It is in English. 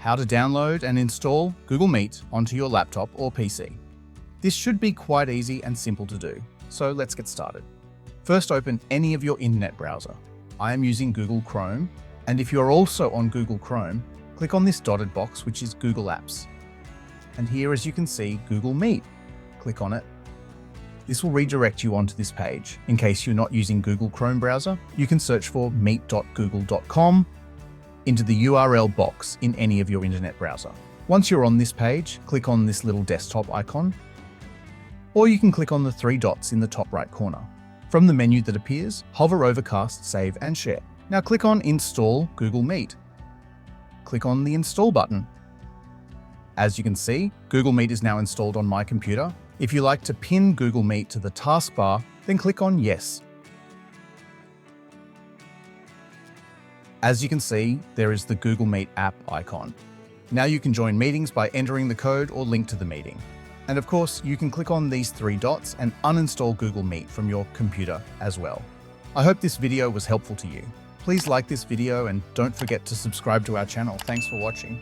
how to download and install Google Meet onto your laptop or PC. This should be quite easy and simple to do, so let's get started. First, open any of your internet browser. I am using Google Chrome, and if you're also on Google Chrome, click on this dotted box, which is Google Apps. And here, as you can see, Google Meet. Click on it. This will redirect you onto this page. In case you're not using Google Chrome browser, you can search for meet.google.com into the URL box in any of your internet browser. Once you're on this page, click on this little desktop icon, or you can click on the three dots in the top right corner. From the menu that appears, hover over Cast, Save, and Share. Now click on Install Google Meet. Click on the Install button. As you can see, Google Meet is now installed on my computer. If you like to pin Google Meet to the taskbar, then click on Yes. As you can see, there is the Google Meet app icon. Now you can join meetings by entering the code or link to the meeting. And of course, you can click on these three dots and uninstall Google Meet from your computer as well. I hope this video was helpful to you. Please like this video and don't forget to subscribe to our channel. Thanks for watching.